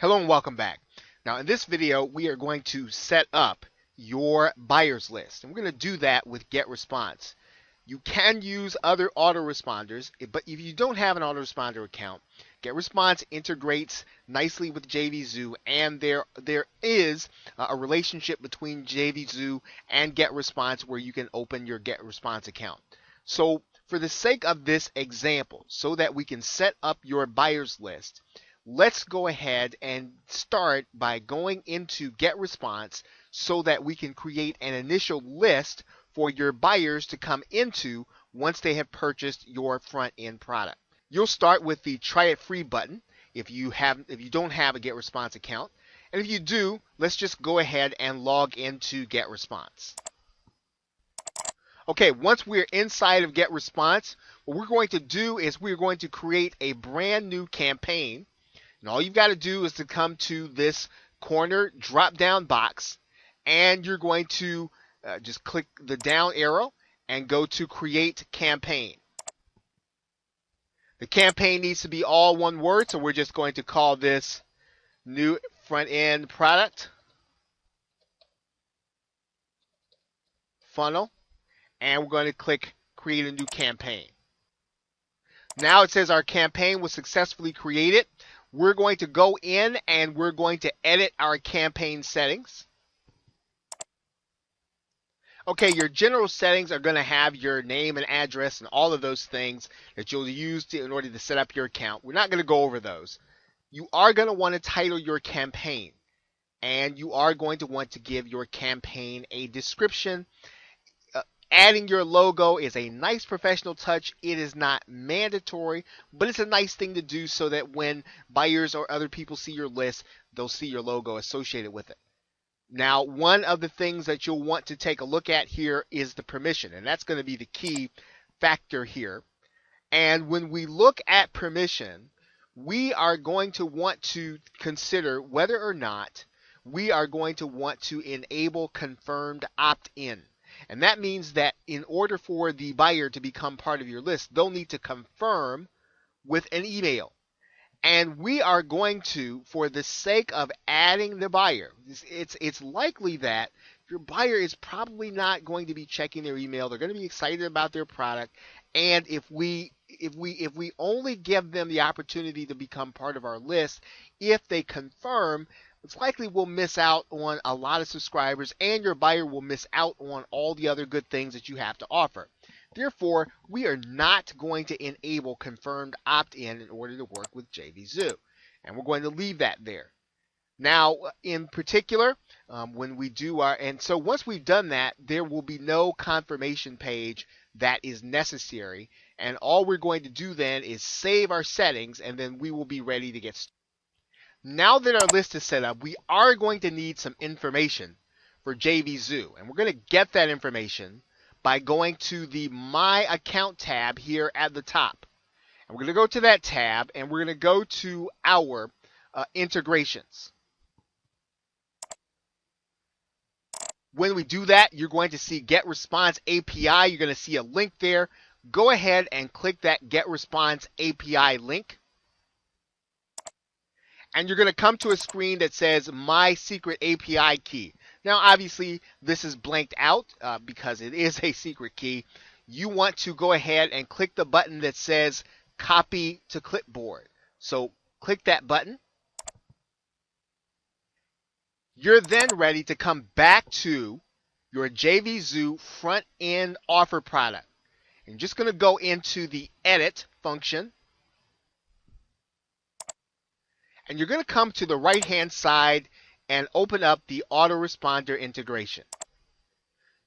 Hello and welcome back. Now in this video we are going to set up your buyers list, and we're going to do that with GetResponse. You can use other autoresponders, but if you don't have an autoresponder account, GetResponse integrates nicely with JVZoo, and there is a relationship between JVZoo and GetResponse where you can open your GetResponse account. So for the sake of this example, so that we can set up your buyers list, let's go ahead and start by going into GetResponse so that we can create an initial list for your buyers to come into once they have purchased your front end product. You'll start with the try it free button if you don't have a GetResponse account. And if you do, let's just go ahead and log into GetResponse. Okay, once we're inside of GetResponse, what we're going to do is we're going to create a brand new campaign. And all you've got to do is to come to this corner drop down box, and you're going to just click the down arrow and go to create campaign. The campaign needs to be all one word, so we're just going to call this new front end product funnel, and we're going to click create a new campaign. Now it says our campaign was successfully created. We're going to go in and we're going to edit our campaign settings. Okay, your general settings are going to have your name and address and all of those things that you'll use in order to set up your account. We're not going to go over those. You are going to want to title your campaign, and you are going to want to give your campaign a description. Adding your logo is a nice professional touch. It is not mandatory, but it's a nice thing to do so that when buyers or other people see your list, they'll see your logo associated with it. Now, one of the things that you'll want to take a look at here is the permission, and that's going to be the key factor here. And when we look at permission, we are going to want to consider whether or not we are going to want to enable confirmed opt-in. And that means that in order for the buyer to become part of your list, they'll need to confirm with an email. And we are going to, for the sake of adding the buyer, it's likely that your buyer is probably not going to be checking their email. They're going to be excited about their product. And if we only give them the opportunity to become part of our list, if they confirm, it's likely we'll miss out on a lot of subscribers, and your buyer will miss out on all the other good things that you have to offer. Therefore, we are not going to enable confirmed opt-in in order to work with JVZoo, and we're going to leave that there. Now, in particular, when we do so once we've done that, there will be no confirmation page that is necessary, and all we're going to do then is save our settings, and then we will be ready to get started. Now that our list is set up, we are going to need some information for JVZoo, and we're going to get that information by going to the My Account tab here at the top. And we're going to go to that tab, and we're going to go to our integrations. When we do that, you're going to see GetResponse API. You're going to see a link there. Go ahead and click that GetResponse API link. And you're going to come to a screen that says My Secret API Key. Now, obviously, this is blanked out because it is a secret key. You want to go ahead and click the button that says Copy to Clipboard. So click that button. You're then ready to come back to your JVZoo front-end offer product. And you're just going to go into the Edit function. And you're going to come to the right-hand side and open up the autoresponder integration.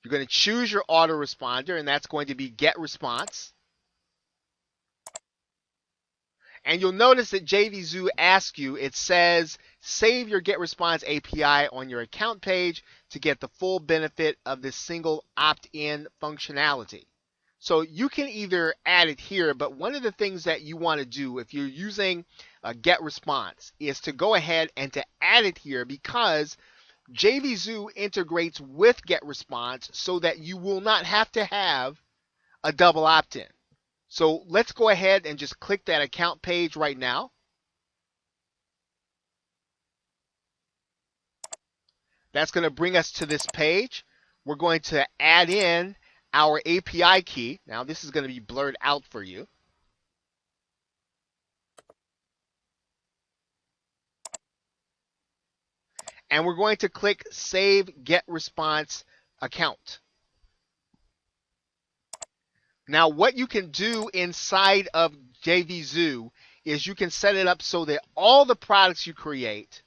You're going to choose your autoresponder, and that's going to be GetResponse. And you'll notice that JVZoo asks you, it says, save your GetResponse API on your account page to get the full benefit of this single opt-in functionality. So you can either add it here, but one of the things that you want to do if you're using GetResponse is to go ahead and to add it here, because JVZoo integrates with GetResponse so that you will not have to have a double opt-in. So let's go ahead and just click that account page right now. That's going to bring us to this page. We're going to add in our API key. Now this is going to be blurred out for you. And we're going to click Save Get Response Account. Now what you can do inside of JVZoo is you can set it up so that all the products you create,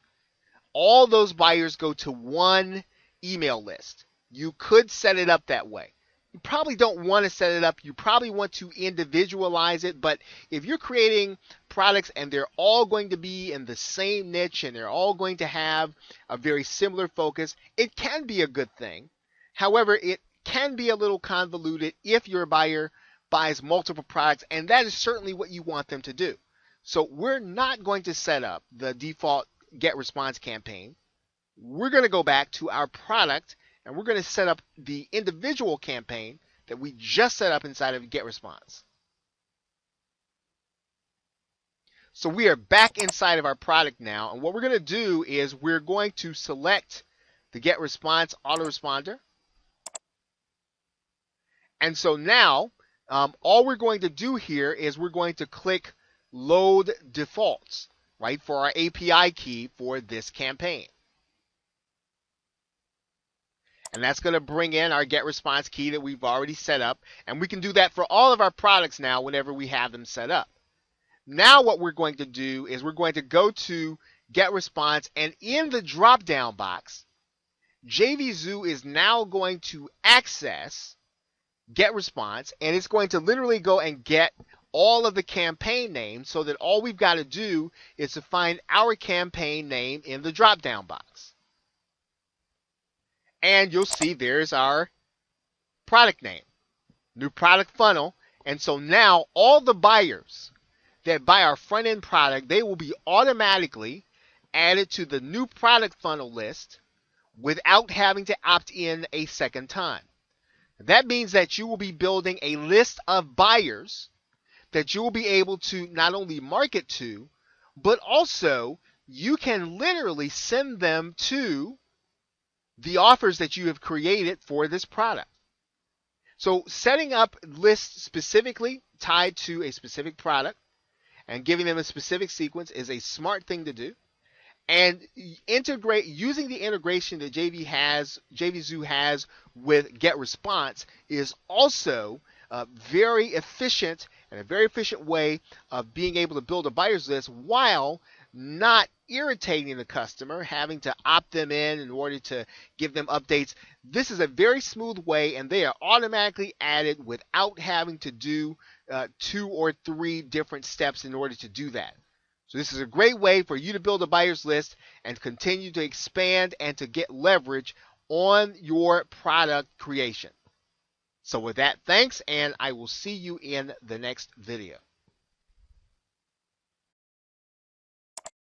all those buyers go to one email list. You could set it up that way. You probably don't want to set it up. You probably want to individualize it. But if you're creating products and they're all going to be in the same niche and they're all going to have a very similar focus, it can be a good thing. However, it can be a little convoluted if your buyer buys multiple products, and that is certainly what you want them to do. So we're not going to set up the default Get Response campaign. We're going to go back to our product and we're going to set up the individual campaign that we just set up inside of Get Response. So we are back inside of our product now, and what we're going to do is we're going to select the Get Response autoresponder. And so now all we're going to do here is we're going to click Load Defaults, right, for our API key for this campaign. And that's going to bring in our Get Response key that we've already set up. And we can do that for all of our products now whenever we have them set up. Now what we're going to do is we're going to go to Get Response, and in the drop-down box, JVZoo is now going to access Get Response, and it's going to literally go and get all of the campaign names so that all we've got to do is to find our campaign name in the drop-down box. And you'll see there's our product name, new product funnel. And so now all the buyers that buy our front end product, they will be automatically added to the new product funnel list without having to opt in a second time. That means that you will be building a list of buyers that you will be able to not only market to, but also you can literally send them to the offers that you have created for this product. So setting up lists specifically tied to a specific product and giving them a specific sequence is a smart thing to do. And using the integration that JVZoo has with Get Response is also very efficient and a very efficient way of being able to build a buyer's list while not irritating the customer, having to opt them in order to give them updates. This is a very smooth way, and they are automatically added without having to do 2 or 3 different steps in order to do that. So this is a great way for you to build a buyer's list and continue to expand and to get leverage on your product creation. So with that, thanks, and I will see you in the next video.